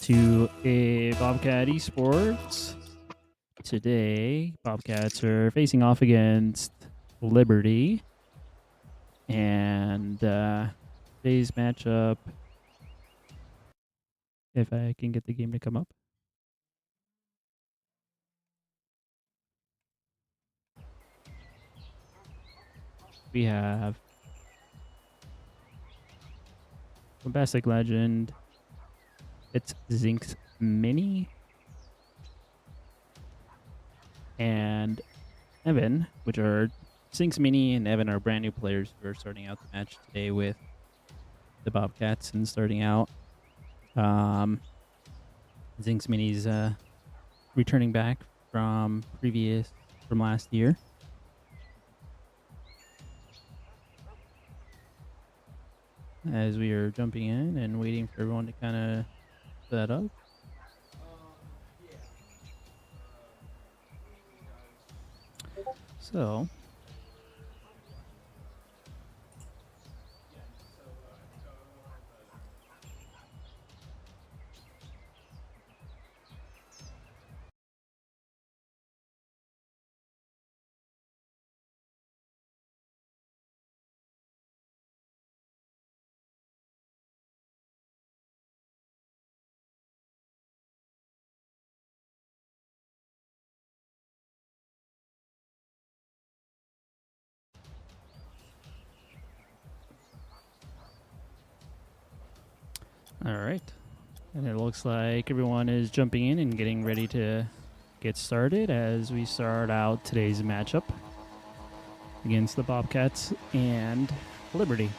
to a Bobcat Esports. Today, Bobcats are facing off against Liberty. And today's matchup, if I can get the game to come up. We have Bombastic Legend. It's Zinx Mini. And Evan, which are Zinx Mini and Evan are brand new players who are starting out the match today with the Bobcats and starting out. Zinx Mini's returning back from last year. As we are jumping in and waiting for everyone to kind of set up. So, all right. And it looks like everyone is jumping in and getting ready to get started as we start out today's matchup against the Bobcats and Liberty.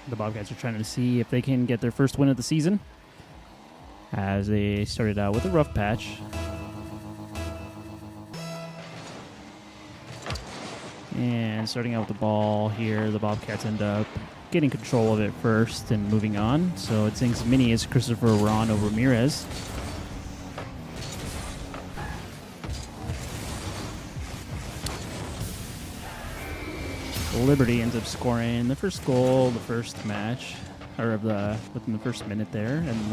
The Bobcats are trying to see if they can get their first win of the season as they started out with a rough patch. And starting out with the ball here, the Bobcats end up getting control of it first and moving on. So it Zinx Mini is Christopher Ron over Ramirez. Liberty ends up scoring the first goal, the first match, or within the first minute there, and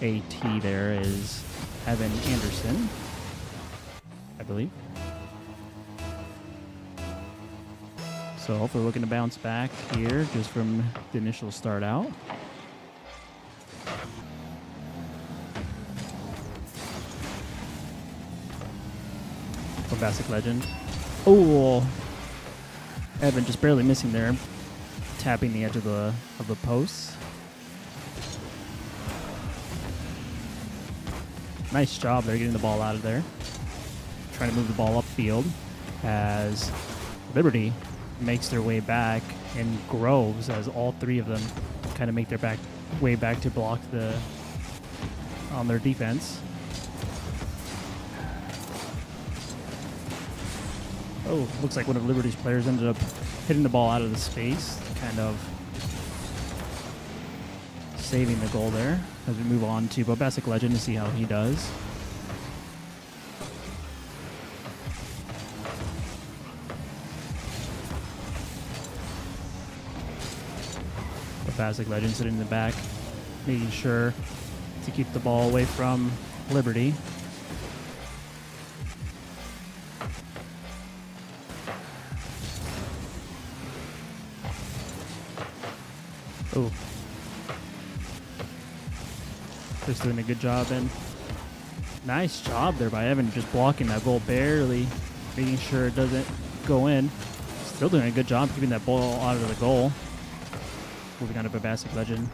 AT there is Evan Anderson, I believe. So if we're looking to bounce back here just from the initial start out. Bombastic Legend. Oh, Evan just barely missing there, tapping the edge of the post. Nice job there getting the ball out of there. Trying to move the ball upfield as Liberty makes their way back, and Groves, as all three of them kind of make their way back to block on their defense. Oh, looks like one of Liberty's players ended up hitting the ball out of the space, kind of saving the goal there as we move on to Bombastic Legend to see how he does. Bombastic Legend sitting in the back, making sure to keep the ball away from Liberty. Oh, just doing a good job, and nice job there by Evan, just blocking that goal barely, making sure it doesn't go in. Still doing a good job keeping that ball out of the goal. Moving on to Bombastic Legend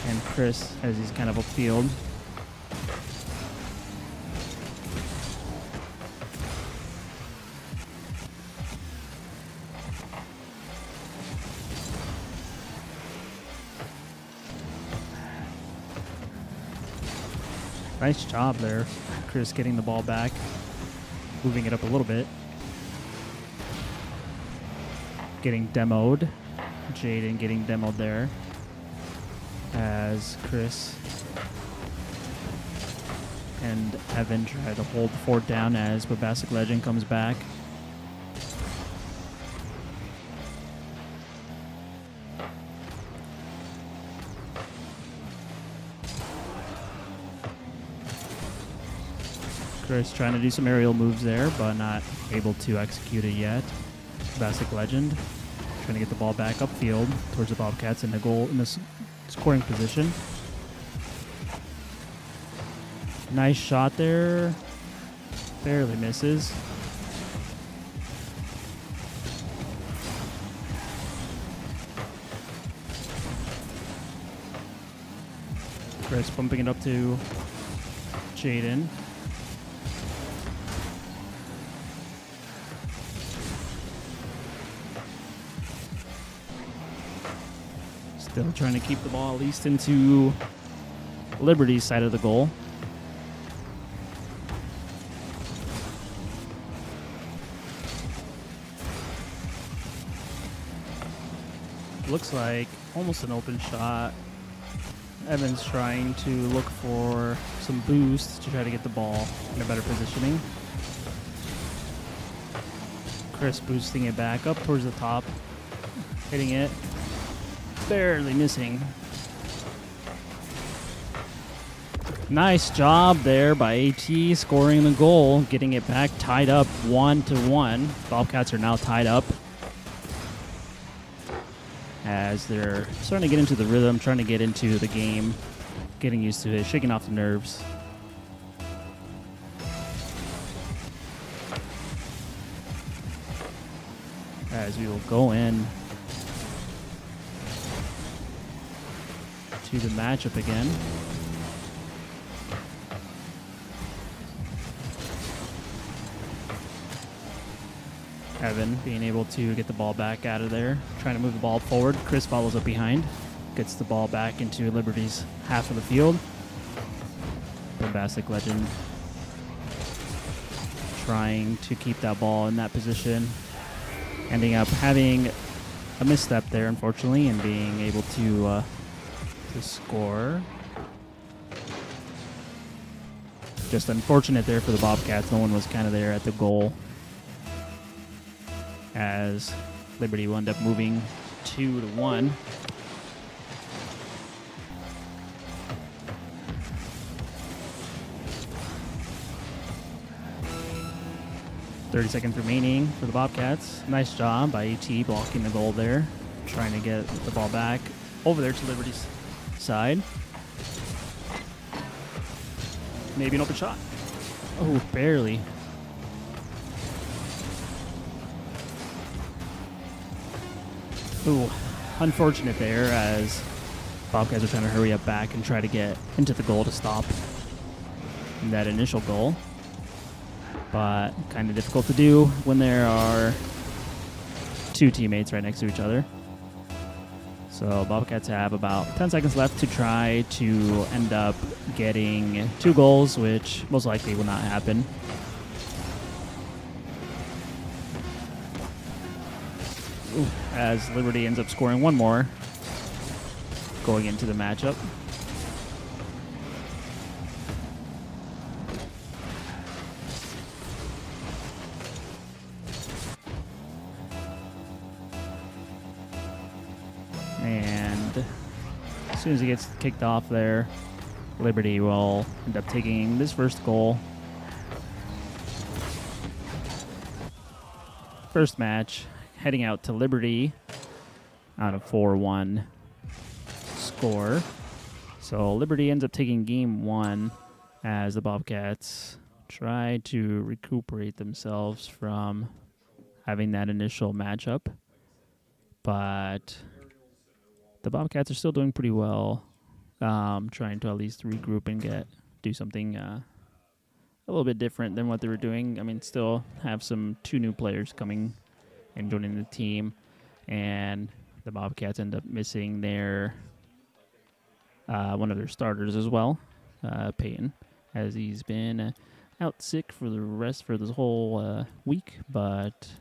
and Chris as he's kind of upfield. Nice job there, Chris getting the ball back, moving it up a little bit. Getting demoed. Jaden getting demoed there as Chris and Evan try to hold the fort down as Bombastic Legend comes back. Chris trying to do some aerial moves there, but not able to execute it yet. Basic Legend trying to get the ball back upfield towards the Bobcats in the goal in the scoring position. Nice shot there. Barely misses. Chris bumping it up to Jaden. Still trying to keep the ball at least into Liberty's side of the goal. Looks like almost an open shot. Evans trying to look for some boost to try to get the ball in a better positioning. Chris boosting it back up towards the top, hitting it, barely missing. Nice job there by AT scoring the goal, getting it back tied up 1-1. Bobcats are now tied up as they're starting to get into the rhythm, trying to get into the game, getting used to it, shaking off the nerves. As we will go in to the matchup again. Evan being able to get the ball back out of there, trying to move the ball forward. Chris follows up behind, gets the ball back into Liberty's half of the field. Bombastic Legend trying to keep that ball in that position, ending up having a misstep there, unfortunately, and being able to score. Just unfortunate there for the Bobcats. No one was kind of there at the goal, as Liberty wound up moving 2-1. .30 seconds remaining for the Bobcats. Nice job by AT blocking the goal there, trying to get the ball back over there to Liberty's side. Maybe an open shot. Oh, barely. Ooh, unfortunate there, as Bobcats are trying to hurry up back and try to get into the goal to stop that initial goal. But kind of difficult to do when there are two teammates right next to each other. So Bobcats have about 10 seconds left to try to end up getting 2 goals, which most likely will not happen. Ooh, as Liberty ends up scoring one more going into the matchup. And as soon as he gets kicked off there, Liberty will end up taking this first goal. First match, heading out to Liberty on a 4-1 score. So Liberty ends up taking game 1 as the Bobcats try to recuperate themselves from having that initial matchup. But the Bobcats are still doing pretty well, trying to at least regroup and do something a little bit different than what they were doing. I mean, still have 2 new players coming and joining the team, and the Bobcats end up missing their one of their starters as well, Peyton, as he's been out sick for this whole week. But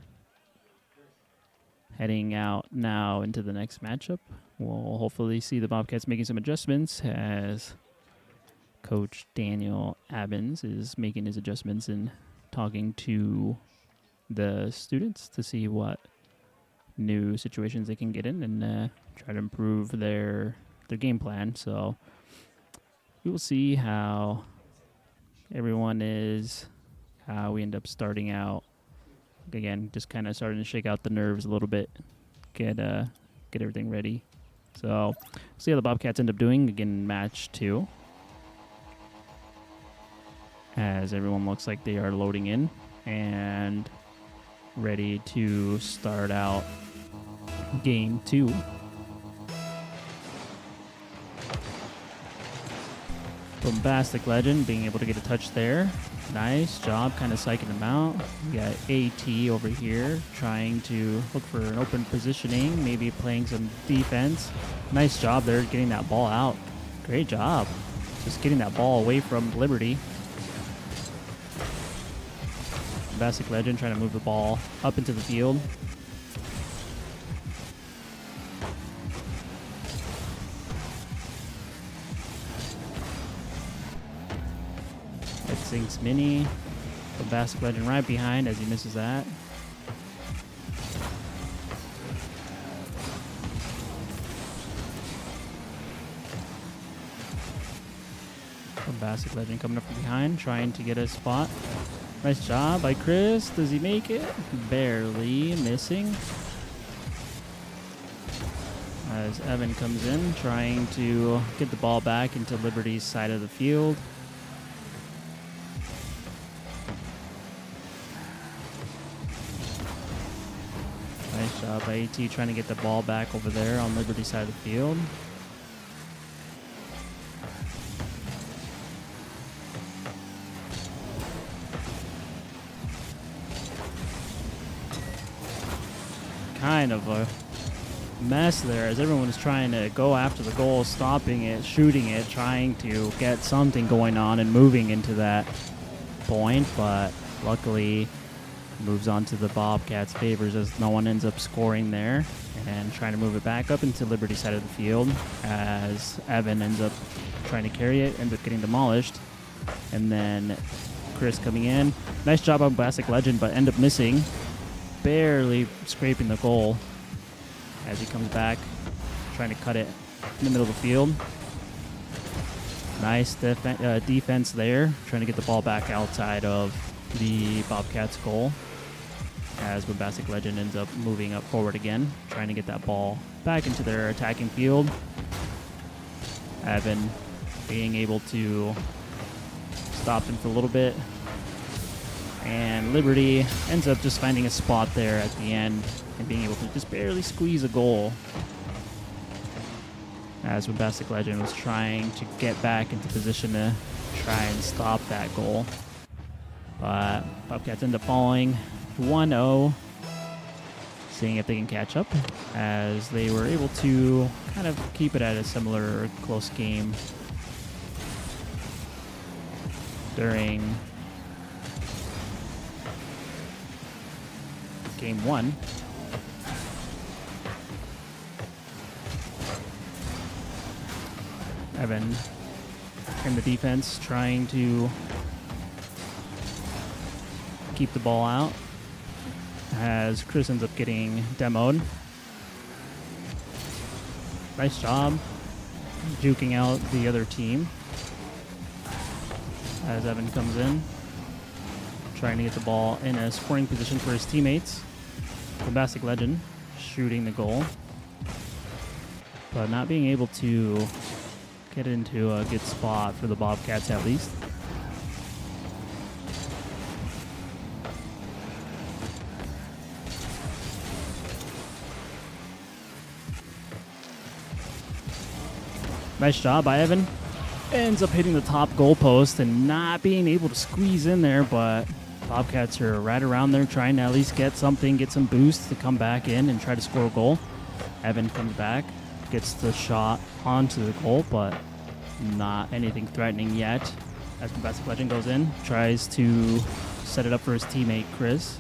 heading out now into the next matchup, we'll hopefully see the Bobcats making some adjustments, as Coach Daniel Abbins is making his adjustments and talking to the students to see what new situations they can get in and try to improve their game plan. So we will see how everyone is We end up starting out, again, just kind of starting to shake out the nerves a little bit, get everything ready. So, see how the Bobcats end up doing, again, match 2. As everyone looks like they are loading in and ready to start out game 2. Bombastic Legend being able to get a touch there. Nice job kind of psyching him out. We got AT over here trying to look for an open positioning, maybe playing some defense. Nice job there getting that ball out. Great job. Just getting that ball away from Liberty. Bombastic Legend trying to move the ball up into the field. Sinks Mini. Bombastic Legend right behind as he misses that. Bombastic Legend coming up from behind, trying to get a spot. Nice job by Chris. Does he make it? Barely missing. As Evan comes in, trying to get the ball back into Liberty's side of the field. Nice job by AT trying to get the ball back over there on Liberty side of the field. Kind of a mess there as everyone is trying to go after the goal, stopping it, shooting it, trying to get something going on and moving into that point, but luckily moves on to the Bobcats' favors as no one ends up scoring there, and trying to move it back up into Liberty side of the field as Evan ends up trying to carry it, ends up getting demolished, and then Chris coming in. Nice job on Bombastic Legend, but end up missing, barely scraping the goal as he comes back, trying to cut it in the middle of the field. Nice defense there, trying to get the ball back outside of the Bobcats' goal as Bombastic Legend ends up moving up forward again, trying to get that ball back into their attacking field. Evan being able to stop him for a little bit, and Liberty ends up just finding a spot there at the end and being able to just barely squeeze a goal as Bombastic Legend was trying to get back into position to try and stop that goal. But Bobcats end up falling 1-0, seeing if they can catch up, as they were able to kind of keep it at a similar close game during game 1. Evan in the defense trying to keep the ball out as Chris ends up getting demoed. Nice job juking out the other team as Evan comes in, trying to get the ball in a scoring position for his teammates. Bombastic Legend shooting the goal, but not being able to get into a good spot for the Bobcats at least. Nice job by Evan. Ends up hitting the top goalpost and not being able to squeeze in there, but Bobcats are right around there trying to at least get something, get some boost to come back in and try to score a goal. Evan comes back, gets the shot onto the goal, but not anything threatening yet. As Bombastic Legend goes in, tries to set it up for his teammate Chris.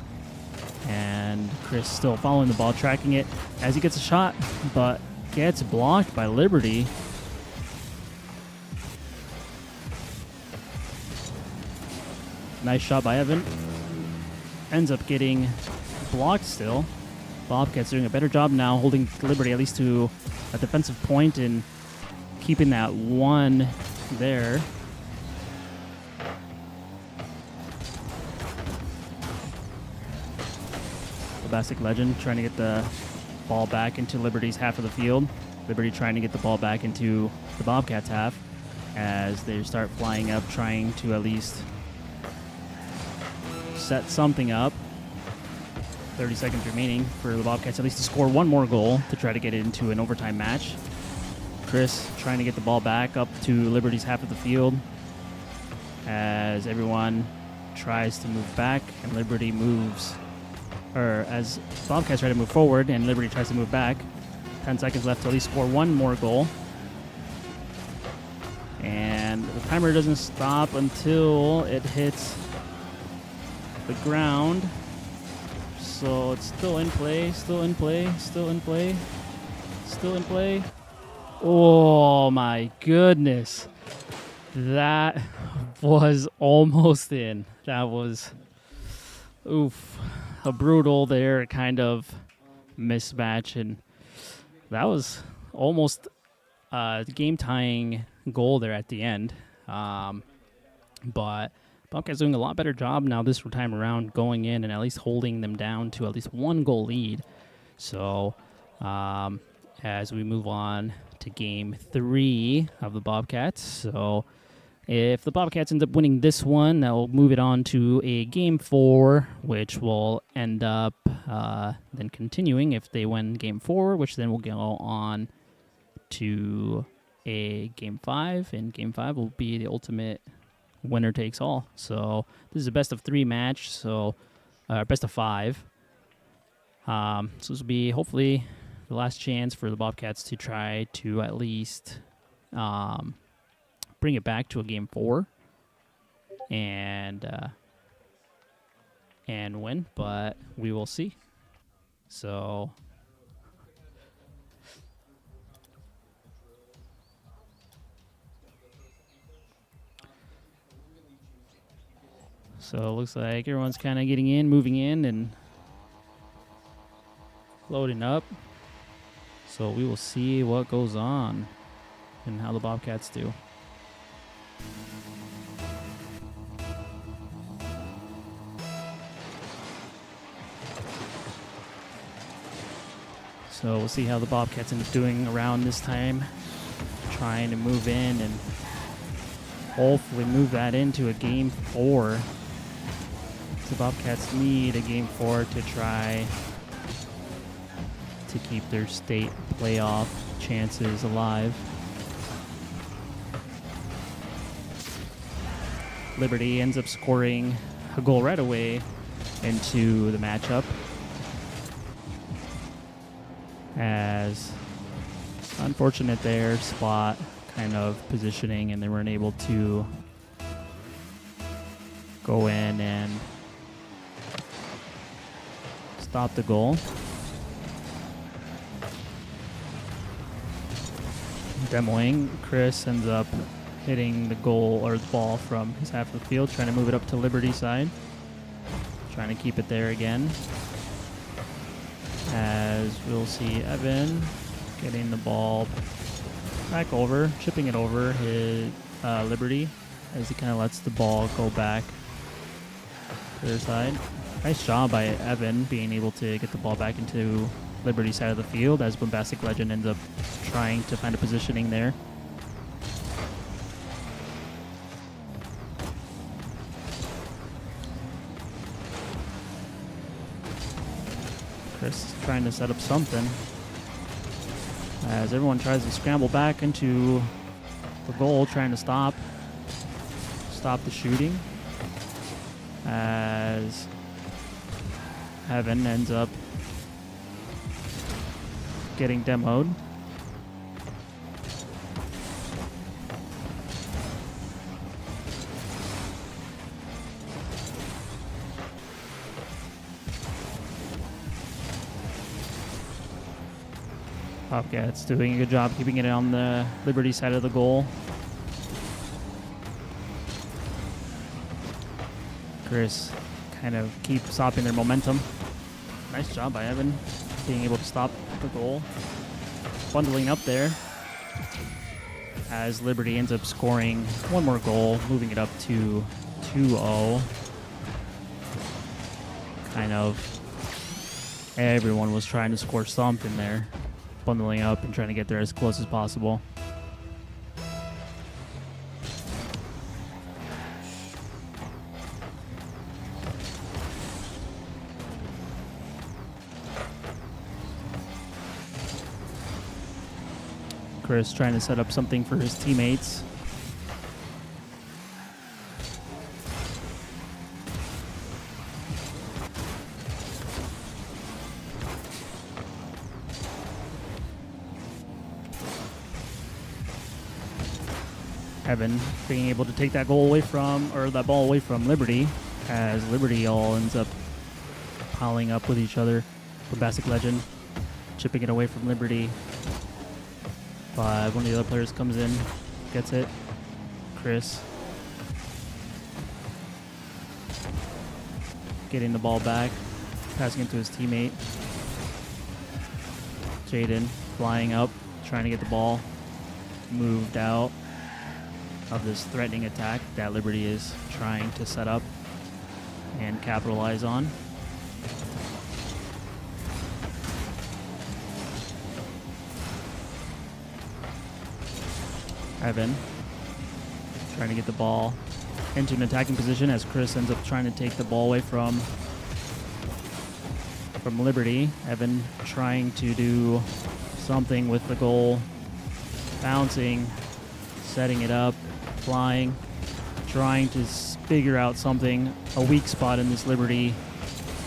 And Chris still following the ball, tracking it as he gets a shot, but gets blocked by Liberty. Nice shot by Evan. Ends up getting blocked still. Bobcats doing a better job now, holding Liberty at least to a defensive point and keeping that one there. Bombastic Legend trying to get the ball back into Liberty's half of the field. Liberty trying to get the ball back into the Bobcats' half as they start flying up, trying to at least set something up. 30 seconds remaining for the Bobcats at least to score one more goal to try to get it into an overtime match. Chris trying to get the ball back up to Liberty's half of the field as everyone tries to move back and Liberty moves, or as Bobcats try to move forward and Liberty tries to move back. 10 seconds left to at least score one more goal. And the timer doesn't stop until it hits the ground. So it's still in play, still in play, still in play, still in play. Oh my goodness. That was almost in. That was, oof, a brutal there kind of mismatch. And that was almost a game-tying goal there at the end. But Bobcats doing a lot better job now this time around, going in and at least holding them down to at least one goal lead. So as we move on to game 3 of the Bobcats. So if the Bobcats end up winning this one, that will move it on to a game 4, which will end up then continuing if they win game 4, which then will go on to a game 5, and game 5 will be the ultimate winner takes all. So this is a best of 3 match, so best of 5. So this will be hopefully the last chance for the Bobcats to try to at least bring it back to a game 4 and win, but we will see. So it looks like everyone's kind of getting in, moving in, and loading up. So we will see what goes on and how the Bobcats do. So we'll see how the Bobcats end up doing around this time, trying to move in and hopefully move that into a game 4. The Bobcats need a game 4 to try to keep their state playoff chances alive. Liberty ends up scoring a goal right away into the matchup, as unfortunate their spot kind of positioning, and they weren't able to go in and stop the goal. Demoing, Chris ends up hitting the goal or the ball from his half of the field, trying to move it up to Liberty side, trying to keep it there again. As we'll see Evan getting the ball back over, chipping it over his Liberty as he kind of lets the ball go back to their side. Nice job by Evan being able to get the ball back into Liberty side of the field as Bombastic Legend ends up trying to find a positioning there. Chris trying to set up something as everyone tries to scramble back into the goal, trying to stop the shooting, as Evan ends up getting demoed. Bobcats doing a good job keeping it on the Liberty side of the goal. Chris kind of keep stopping their momentum. Nice job by Evan being able to stop the goal. Bundling up there as Liberty ends up scoring one more goal, moving it up to 2-0. Kind of Everyone was trying to score something there, bundling up and trying to get there as close as possible. Chris trying to set up something for his teammates. Evan being able to take that goal away from, or that ball away from Liberty, as Liberty all ends up piling up with each other. Bombastic Legend chipping it away from Liberty. But one of the other players comes in, gets it. Chris getting the ball back, passing it to his teammate. Jaden flying up, trying to get the ball moved out of this threatening attack that Liberty is trying to set up and capitalize on. Evan trying to get the ball into an attacking position as Chris ends up trying to take the ball away from Liberty. Evan trying to do something with the goal, bouncing, setting it up, flying, trying to figure out something, a weak spot in this Liberty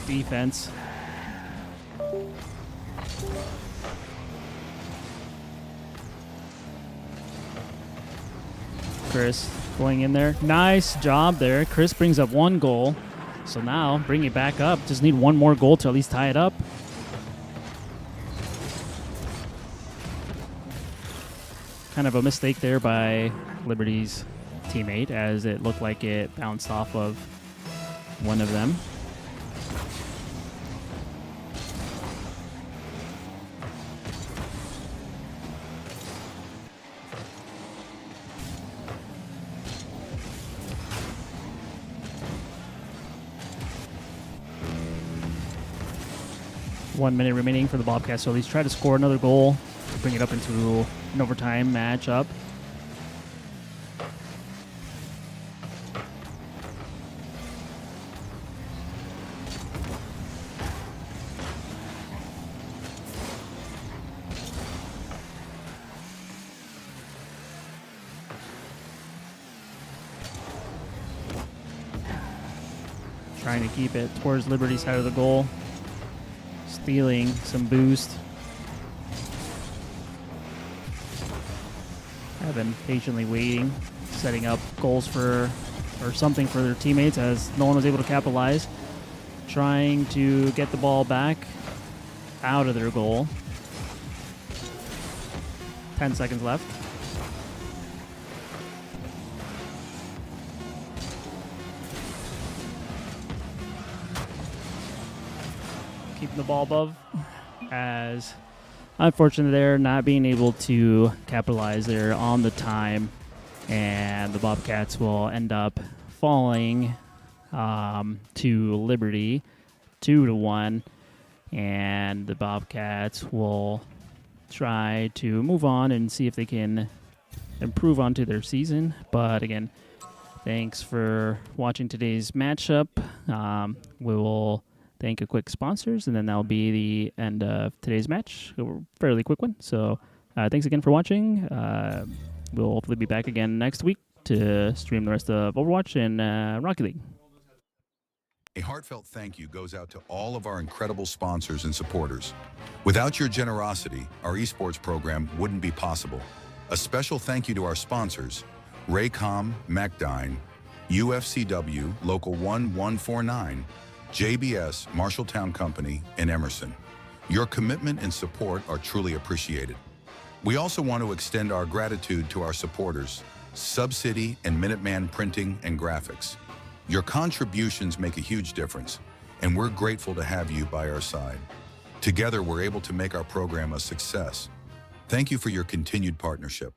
defense. Chris going in there. Nice job there. Chris brings up one goal. So now bring it back up. Just need one more goal to at least tie it up. Kind of a mistake there by Liberty's teammate, as it looked like it bounced off of one of them. One minute remaining for the Bobcats, so at least try to score another goal, bring it up into an overtime matchup. Trying to keep it towards Liberty's side of the goal. Stealing some boost. Evan patiently waiting, setting up goals for, or something for their teammates as no one was able to capitalize. Trying to get the ball back out of their goal. 10 seconds left. Keeping the ball above, as unfortunately they're not being able to capitalize there on the time, and the Bobcats will end up falling to Liberty 2-1, and the Bobcats will try to move on and see if they can improve onto their season. But again, thanks for watching today's matchup. We will thank a quick sponsors, and then that'll be the end of today's match. A fairly quick one. So thanks again for watching. We'll hopefully be back again next week to stream the rest of Overwatch and Rocket League. A heartfelt thank you goes out to all of our incredible sponsors and supporters. Without your generosity, our esports program wouldn't be possible. A special thank you to our sponsors, Raycom, Macdyne, UFCW, Local 1149, JBS, Marshalltown Company, and Emerson. Your commitment and support are truly appreciated. We also want to extend our gratitude to our supporters, Subcity and Minuteman Printing and Graphics. Your contributions make a huge difference, and we're grateful to have you by our side. Together, we're able to make our program a success. Thank you for your continued partnership.